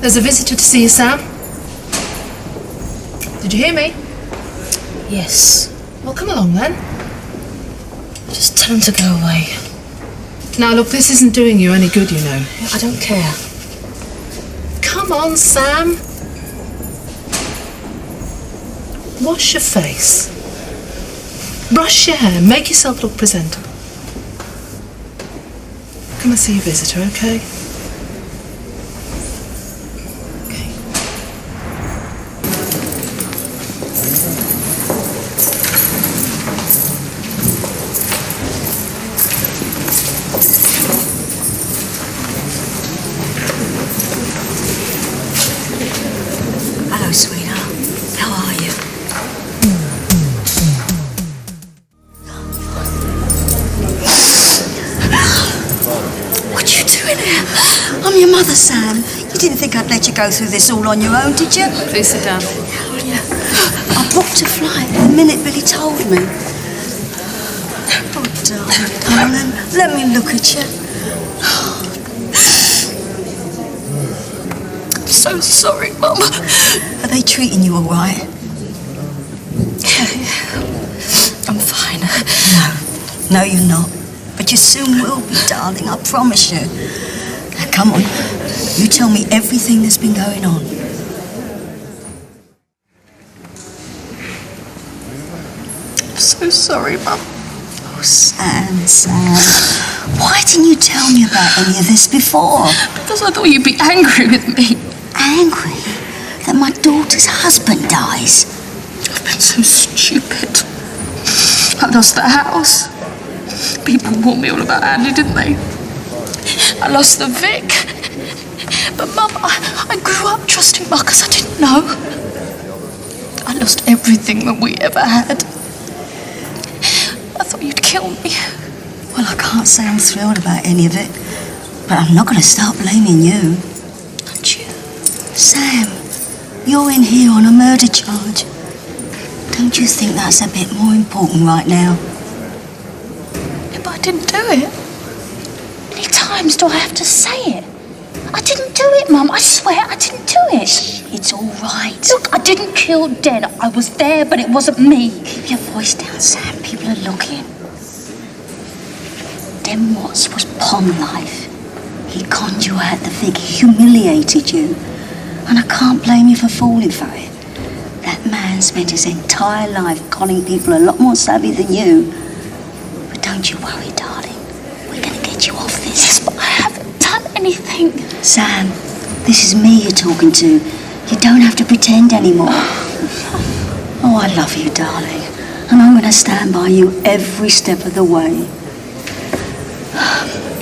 There's a visitor to see you, Sam. Did you hear me? Yes. Well, come along then. Just tell him to go away. Now, look, this isn't doing you any good, you know. I don't care. Come on, Sam. Wash your face. Brush your hair. Make yourself look presentable. Come and see your visitor, okay? Hello, sweetheart. How are you? What you doing here? I'm your mother, Sam. You didn't think I'd let you go through this all on your own, did you? Please sit down. I booked a flight the minute Billy told me. Oh, darling, let me look at you. I'm so sorry, Mum. Are they treating you all right? I'm fine. No, you're not. But you soon will be, darling, I promise you. Now, come on. You tell me everything that's been going on. I'm so sorry, Mum. Oh, Sam. Why didn't you tell me about any of this before? Because I thought you'd be angry with me. Angry that my daughter's husband dies? I've been so stupid. I lost the house. People warned me all about Andy, didn't they? I lost the Vic. But Mum, I grew up trusting Marcus. I didn't know. I lost everything that we ever had. I thought you'd kill me. Well, I can't say I'm thrilled about any of it, but I'm not going to start blaming you. Aren't you? Sam, you're in here on a murder charge. Don't you think that's a bit more important right now? Yeah, but I didn't do it. How many times do I have to say it? I didn't do it, Mum. I swear I didn't do it. It's all right. Look, I didn't kill Den. I was there, but it wasn't me. Keep your voice down, Sam. People are looking. Den Watts was pond life. He conned you out the Vic, humiliated you. And I can't blame you for falling for it. That man spent his entire life conning people a lot more savvy than you. But don't you worry, darling. We're going to get you off this. Yes, but I haven't done anything. Sam, this is me you're talking to. You don't have to pretend anymore. Oh, I love you, darling. And I'm going to stand by you every step of the way.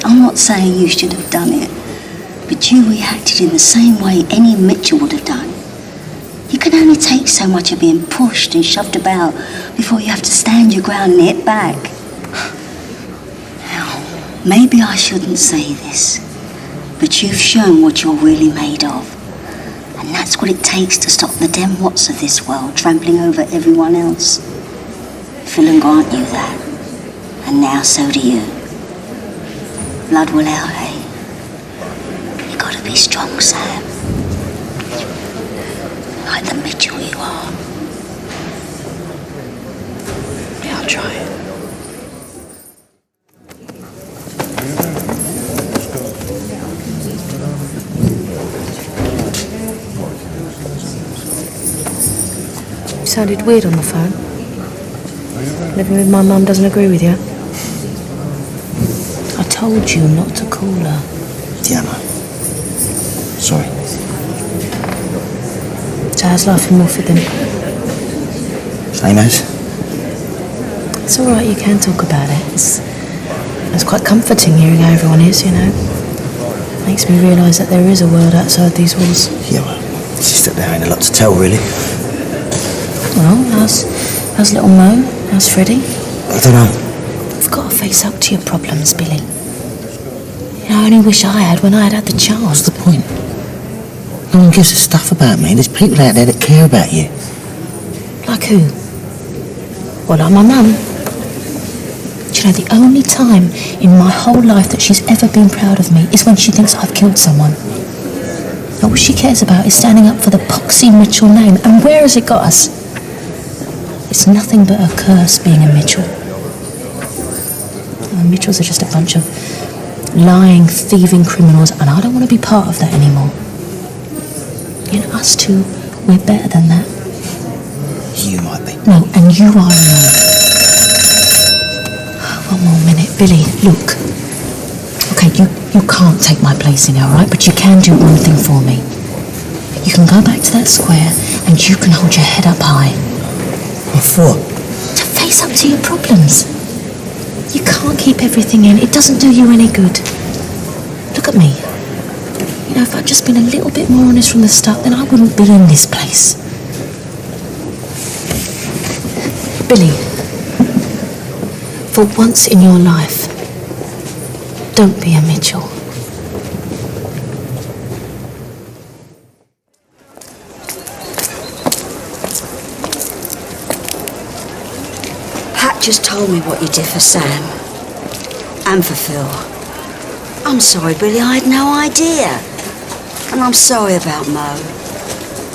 I'm not saying you should have done it, but you reacted in the same way any Mitchell would have done. You can only take so much of being pushed and shoved about before you have to stand your ground and hit back. Now, maybe I shouldn't say this, but you've shown what you're really made of. And that's what it takes to stop the Den Watts of this world trampling over everyone else. Phil and Grant knew that, and now so do you. Blood will out, eh? You gotta be strong, Sam. Like the Mitchell you are. Yeah, I'll try. You sounded weird on the phone. Living with my mum doesn't agree with you. I told you not to call her. Yeah, no. Sorry. So how's life in Morford then? Same as? It's all right, you can talk about it. It's quite comforting hearing how everyone is, you know. Makes me realise that there is a world outside these walls. Yeah, well, it's just that there ain't a lot to tell, really. Well, how's little Mo? How's Freddie? I don't know. You've got to face up to your problems, Billy. You know, I only wish I had when I had the chance. What's the point? No one gives a stuff about me. There's people out there that care about you. Like who? Well, like my mum. Do you know, the only time in my whole life that she's ever been proud of me is when she thinks I've killed someone. Not All she cares about is standing up for the poxy Mitchell name. And where has it got us? It's nothing but a curse being a Mitchell. The Mitchells are just a bunch of lying, thieving criminals, and I don't want to be part of that anymore. You know, us two, we're better than that. You might be. No, and you are not. One more minute. Billy, look. Okay, you can't take my place in it, all right? But you can do one thing for me. You can go back to that square and you can hold your head up high. What for? To face up to your problems. You can't keep everything in. It doesn't do you any good. Look at me. You know, if I'd just been a little bit more honest from the start, then I wouldn't be in this place. Billy, for once in your life, don't be a Mitchell. Pat just told me what you did for Sam. And for Phil. I'm sorry, Billy, I had no idea. And I'm sorry about Mo.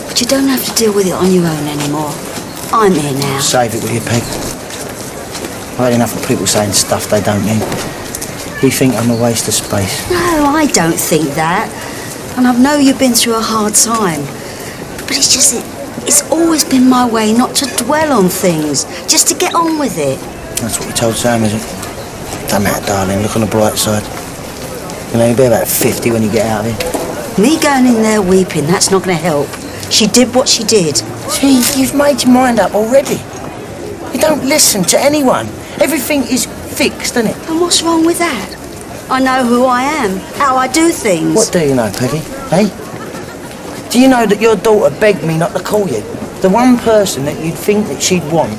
But you don't have to deal with it on your own anymore. I'm here now. Save it with you, Peg. I've had enough of people saying stuff they don't mean. You think I'm a waste of space? No, I don't think that. And I know you've been through a hard time. But it's just, it's always been my way not to dwell on things, just to get on with it. That's what you told Sam, is it? Don't matter, darling, look on the bright side. You'll only be about 50 when you get out of here. Me going in there weeping, that's not going to help. She did what she did. See, you've made your mind up already. You don't listen to anyone. Everything is fixed, isn't it? And what's wrong with that? I know who I am, how I do things. What do you know, Peggy? Hey? Do you know that your daughter begged me not to call you? The one person that you'd think that she'd want,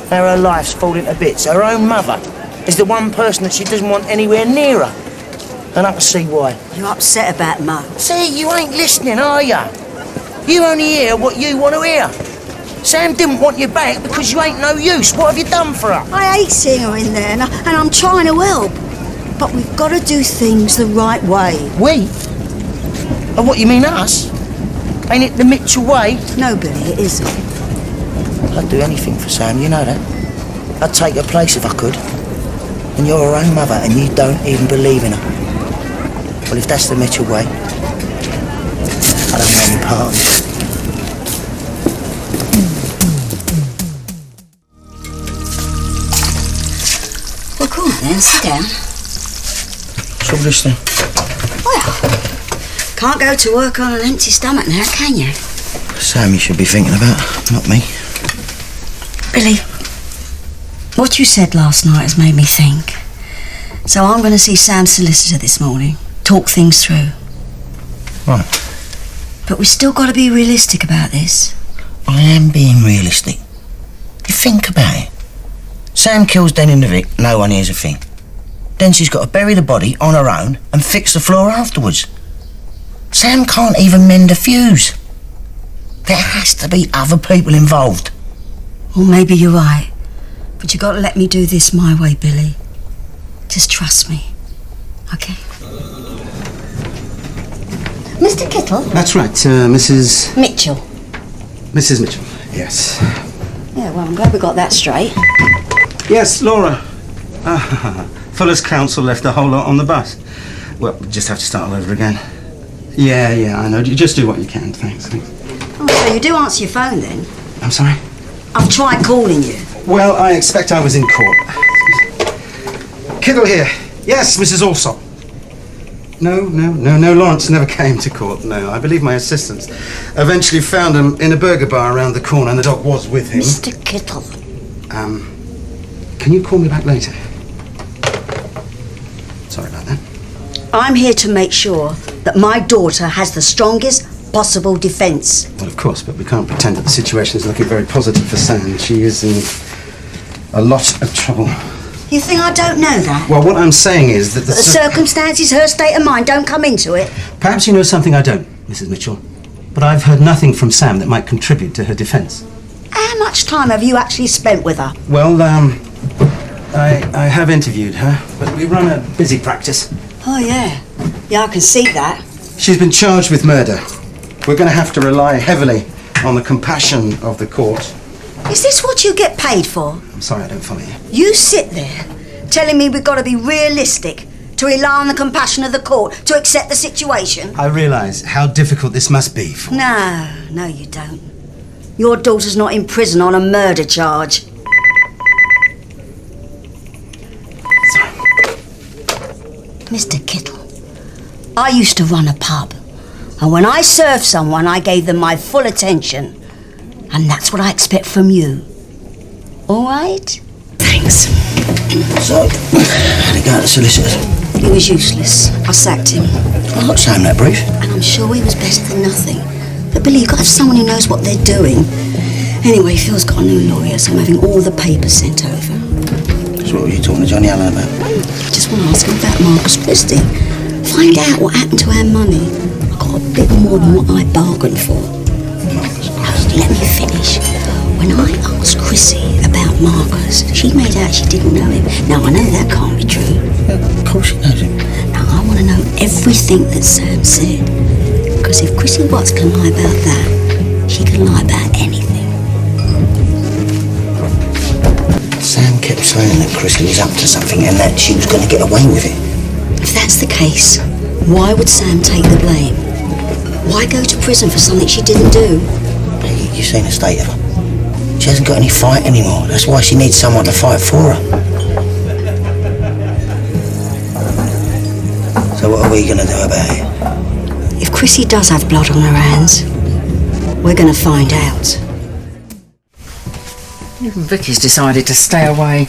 how her life's falling to bits, her own mother, is the one person that she doesn't want anywhere near her. And I can see why. You're upset about Mo. See, you ain't listening, are you? You only hear what you want to hear. Sam didn't want you back because you ain't no use. What have you done for her? I hate seeing her in there, and I'm trying to help. But we've got to do things the right way. We? Oh, what, you mean us? Ain't it the Mitchell way? No, Billy, it isn't. I'd do anything for Sam, you know that. I'd take her place if I could. And you're her own mother and you don't even believe in her. Well, if that's the Mitchell way, I don't want any part of it. Well, cool then, sit down. So listening. Well, can't go to work on an empty stomach now, can you? Sam you should be thinking about, not me. Billy, what you said last night has made me think. So I'm going to see Sam's solicitor this morning, talk things through. Right. But we've still got to be realistic about this. I am being realistic. You think about it. Sam kills Den in the Vic, no one hears a thing. Then she's got to bury the body on her own and fix the floor afterwards. Sam can't even mend a fuse. There has to be other people involved. Well, maybe you're right. But you've got to let me do this my way, Billy. Just trust me. OK? Mr. Kittle? That's right, Mrs... Mitchell. Mrs. Mitchell, yes. Yeah, well, I'm glad we got that straight. Yes, Laura. Fuller's council left a whole lot on the bus. Well, we just have to start all over again. Yeah, I know. You just do what you can, thanks. Oh, so you do answer your phone, then? I'm sorry? I've tried calling you. Well, I expect I was in court. Kittle here. Yes, Mrs. Alsop. No, Lawrence never came to court, no. I believe my assistants eventually found him in a burger bar around the corner and the dog was with him. Mr. Kittle. Can you call me back later? Sorry about that. I'm here to make sure that my daughter has the strongest possible defence. Well, of course, but we can't pretend that the situation is looking very positive for Sam. She is in a lot of trouble. You think I don't know that? Well, what I'm saying is that the circumstances, her state of mind, don't come into it. Perhaps you know something I don't, Mrs. Mitchell. But I've heard nothing from Sam that might contribute to her defence. How much time have you actually spent with her? Well, I have interviewed her, but we run a busy practice. Oh, yeah. Yeah, I can see that. She's been charged with murder. we're going to have to rely heavily on the compassion of the court. Is this what you get paid for? I'm sorry, I don't follow you. You sit there telling me we've got to be realistic, to rely on the compassion of the court, to accept the situation? I realise how difficult this must be for... No, you don't. Your daughter's not in prison on a murder charge. Sorry. Mr. Kittle, I used to run a pub, and when I served someone, I gave them my full attention. And that's what I expect from you. All right? Thanks. So, how'd it go at the solicitor's? He was useless. I sacked him. I'm not saying that, brief. And I'm sure he was better than nothing. But Billy, you've got to have someone who knows what they're doing. Anyway, Phil's got a new lawyer, so I'm having all the papers sent over. So what were you talking to Johnny Allen about? I just want to ask him about Marcus Christie. Find out what happened to our money. I got a bit more than what I bargained for. Marcus. Let me finish. When I asked Chrissy about Marcus, she made out she didn't know him. Now, I know that can't be true. Yeah, of course she knows him. Now, I want to know everything that Sam said. Because if Chrissy Watts can lie about that, she can lie about anything. Sam kept saying that Chrissy was up to something and that she was going to get away with it. If that's the case, why would Sam take the blame? Why go to prison for something she didn't do? Peggy, you've seen the state of her. She hasn't got any fight anymore. That's why she needs someone to fight for her. So what are we going to do about it? If Chrissy does have blood on her hands, we're going to find out. Even Vicky's decided to stay away.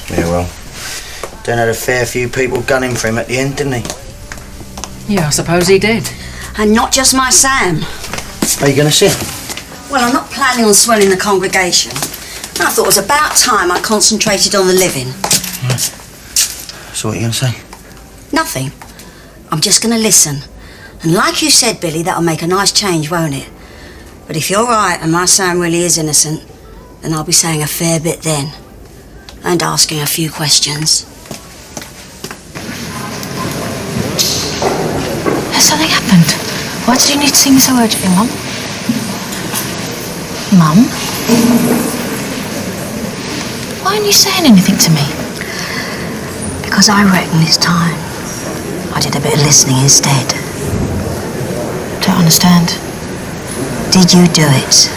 Yeah, well, Dan had a fair few people gunning for him at the end, didn't he? Yeah, I suppose he did. And not just my Sam. Are you going to sit? Well, I'm not planning on swelling the congregation. I thought it was about time I concentrated on the living. Right. So what are you going to say? Nothing. I'm just going to listen. And like you said, Billy, that'll make a nice change, won't it? But if you're right and my Sam really is innocent, then I'll be saying a fair bit then. And asking a few questions. Has something happened? Why did you need to see me so urgently, Mum? Mum? Why aren't you saying anything to me? Because I reckon this time I did a bit of listening instead. Don't understand. Did you do it?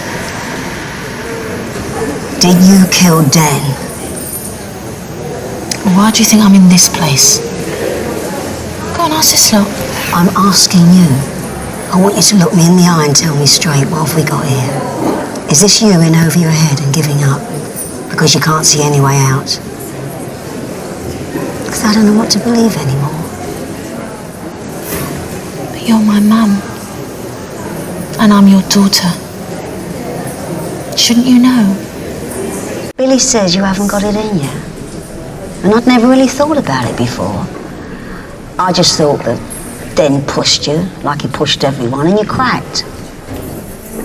Did you kill Den? Why do you think I'm in this place? Go on, ask this lot. I'm asking you. I want you to look me in the eye and tell me straight, what have we got here? Is this you in over your head and giving up because you can't see any way out? Because I don't know what to believe anymore. But you're my mum. And I'm your daughter. Shouldn't you know? Billy says you haven't got it in you. And I'd never really thought about it before. I just thought that Den pushed you, like he pushed everyone, and you cracked.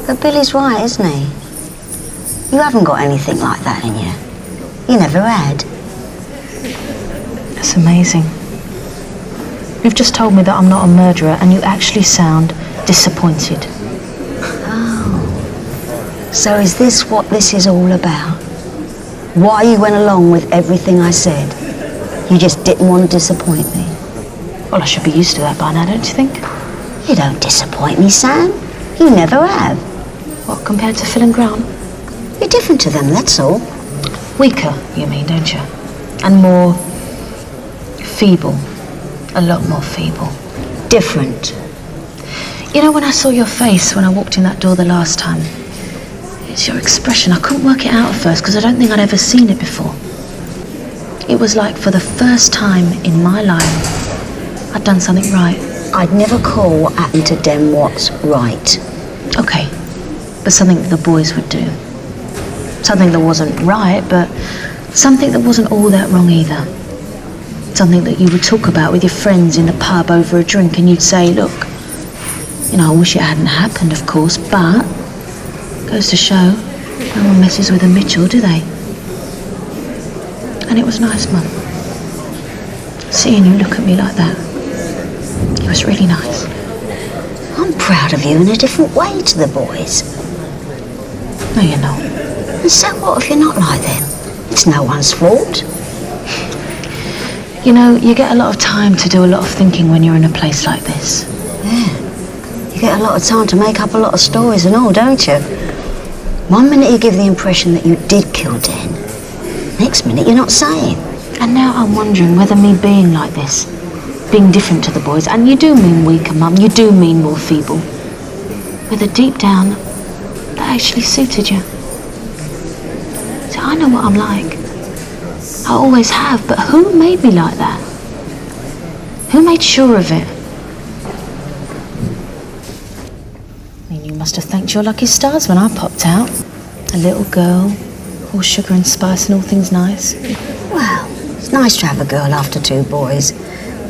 But Billy's right, isn't he? You haven't got anything like that in you. You never had. That's amazing. You've just told me that I'm not a murderer, and you actually sound disappointed. Oh. So is this what this is all about? Why you went along with everything I said? You just didn't want to disappoint me? Well, I should be used to that by now, don't you think? You don't disappoint me, Sam. You never have. What, compared to Phil and Grant? You're different to them, that's all. Weaker, you mean, don't you? And more feeble. A lot more feeble. Different. You know, when I saw your face when I walked in that door the last time, it's your expression. I couldn't work it out at first because I don't think I'd ever seen it before. It was like for the first time in my life, I'd done something right. I'd never call what happened to Den Watts right. Okay, but something that the boys would do. Something that wasn't right, but something that wasn't all that wrong either. Something that you would talk about with your friends in the pub over a drink, and you'd say, look, you know, I wish it hadn't happened, of course, but goes to show no one messes with a Mitchell, do they? And it was nice, Mum. Seeing you look at me like that. It was really nice. I'm proud of you in a different way to the boys. No, you're not. And so what if you're not like them? It's no one's fault. You know, you get a lot of time to do a lot of thinking when you're in a place like this. Yeah. You get a lot of time to make up a lot of stories and all, don't you? One minute you give the impression that you did kill Den. Next minute you're not saying. And now I'm wondering whether me being like this, being different to the boys, and you do mean weaker, Mum, you do mean more feeble, whether deep down that actually suited you. So I know what I'm like. I always have, but who made me like that? Who made sure of it? I mean, you must have thanked your lucky stars when I popped out. A little girl, all sugar and spice and all things nice. Well, it's nice to have a girl after two boys.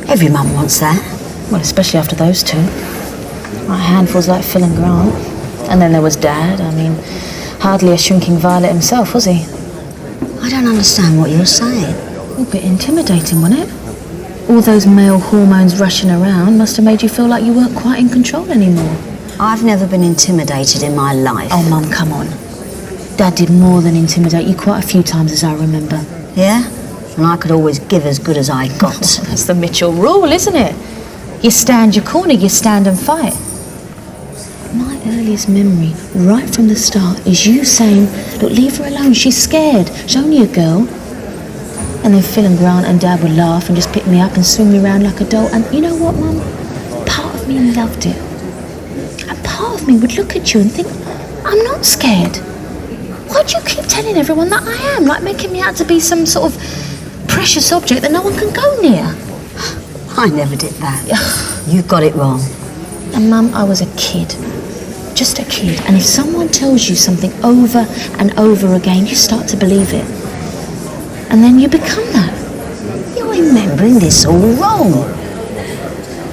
Every mum wants that. Well, especially after those two. My handfuls like Phil and Grant. And then there was Dad. I mean, hardly a shrinking violet himself, was he? I don't understand what you're saying. A bit intimidating, wasn't it? All those male hormones rushing around must have made you feel like you weren't quite in control anymore. I've never been intimidated in my life. Oh, Mum, come on. Dad did more than intimidate you quite a few times, as I remember. Yeah? And I could always give as good as I got. That's the Mitchell rule, isn't it? You stand your corner, you stand and fight. My earliest memory, right from the start, is you saying, look, leave her alone, she's scared, she's only a girl. And then Phil and Grant and Dad would laugh and just pick me up and swing me around like a doll. And you know what, Mum? Part of me loved it. And part of me would look at you and think, I'm not scared. Why do you keep telling everyone that I am? Like making me out to be some sort of precious object that no one can go near. I never did that. You got it wrong. And Mum, I was a kid. Just a kid. And if someone tells you something over and over again, you start to believe it. And then you become that. You're remembering this all wrong.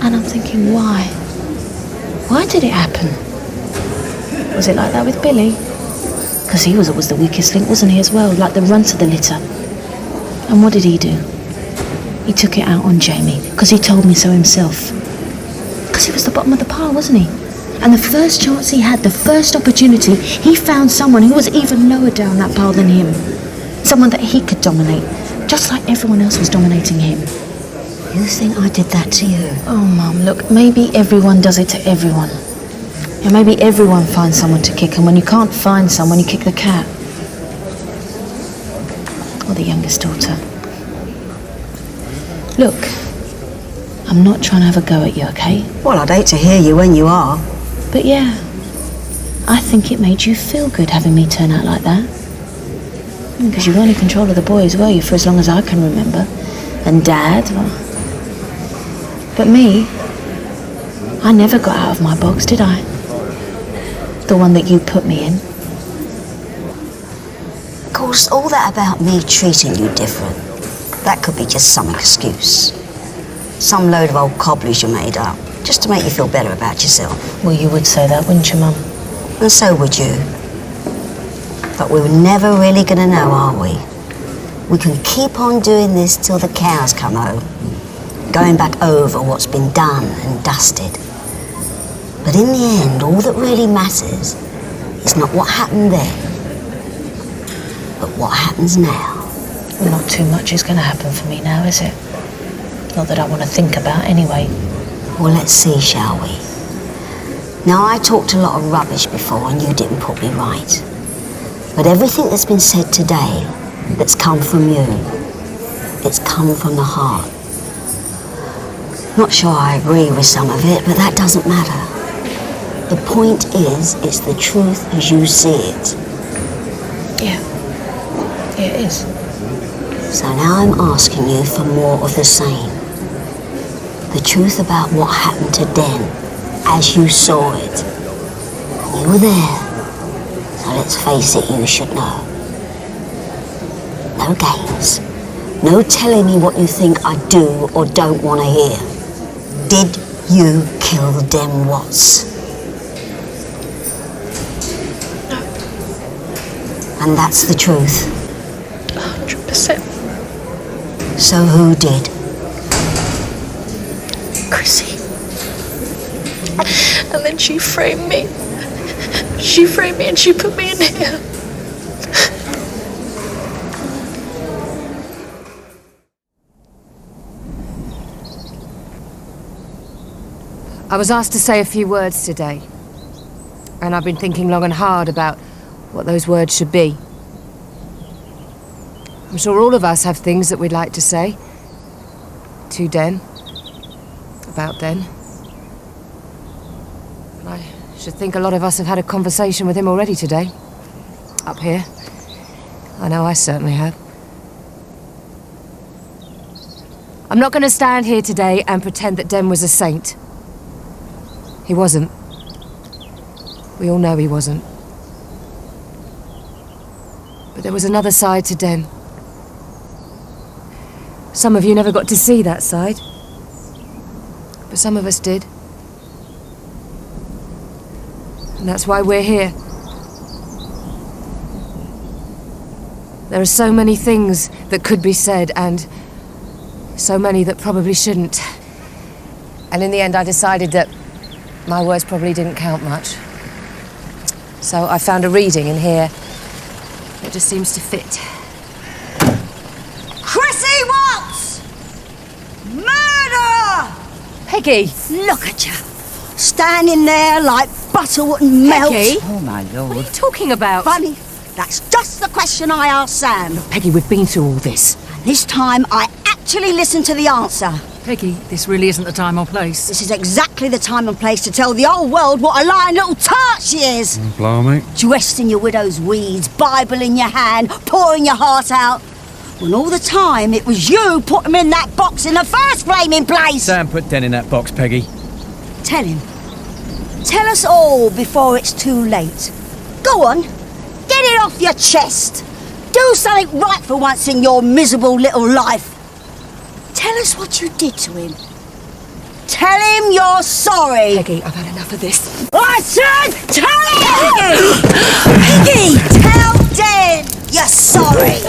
And I'm thinking, why? Why did it happen? Was it like that with Billy? Because he was always the weakest link, wasn't he, as well? Like the runt of the litter. And what did he do? He took it out on Jamie, because he told me so himself. Because he was the bottom of the pile, wasn't he? And the first chance he had, the first opportunity, he found someone who was even lower down that pile than him. Someone that he could dominate, just like everyone else was dominating him. You think I did that to you? Oh, Mum, look, maybe everyone does it to everyone. Yeah, maybe everyone finds someone to kick, and when you can't find someone, you kick the cat. Or the youngest daughter. Look, I'm not trying to have a go at you, okay? Well, I'd hate to hear you when you are. But yeah, I think it made you feel good having me turn out like that. Because you weren't in control of the boys, were you, for as long as I can remember? And Dad, well... But me, I never got out of my box, did I? The one that you put me in. Of course, all that about me treating you different, that could be just some excuse. Some load of old cobblers you made up, just to make you feel better about yourself. Well, you would say that, wouldn't you, Mum? And so would you. But we're never really going to know, are we? We can keep on doing this till the cows come home, going back over what's been done and dusted. But in the end, all that really matters is not what happened then, but what happens now. Well, not too much is going to happen for me now, is it? Not that I want to think about, anyway. Well, let's see, shall we? Now, I talked a lot of rubbish before and you didn't put me right. But everything that's been said today, that's come from you, it's come from the heart. Not sure I agree with some of it, but that doesn't matter. The point is, it's the truth as you see it. Yeah. Yeah, it is. So now I'm asking you for more of the same. The truth about what happened to Den, as you saw it. And you were there. So let's face it, you should know. No games. No telling me what you think I do or don't want to hear. Did you kill Den Watts? No. And that's the truth. 100%. So who did? Chrissy. And then she framed me. She framed me and she put me in here. I was asked to say a few words today, and I've been thinking long and hard about what those words should be. I'm sure all of us have things that we'd like to say to Den, about Den. And I should think a lot of us have had a conversation with him already today, up here. I know I certainly have. I'm not going to stand here today and pretend that Den was a saint. He wasn't. We all know he wasn't. But there was another side to Den. Some of you never got to see that side. But some of us did. And that's why we're here. There are so many things that could be said, and so many that probably shouldn't. And in the end, I decided that my words probably didn't count much. So I found a reading in here that just seems to fit. Chrissy Watts! Murderer! Peggy! Look at you, standing there like butter wouldn't melt. Peggy? Oh, my lord. What are you talking about? Funny, that's just the question I asked Sam. Peggy, we've been through all this. And this time I actually listened to the answer. Peggy, this really isn't the time or place. This is exactly the time and place to tell the old world what a lying little tart she is. Blimey. Dressed in your widow's weeds, Bible in your hand, pouring your heart out. When all the time it was you put him in that box in the first flaming place. Sam put Den in that box, Peggy. Tell him. Tell us all before it's too late. Go on, get it off your chest. Do something right for once in your miserable little life. Tell us what you did to him. Tell him you're sorry. Peggy, I've had enough of this. I said tell him! Peggy, tell Den you're sorry.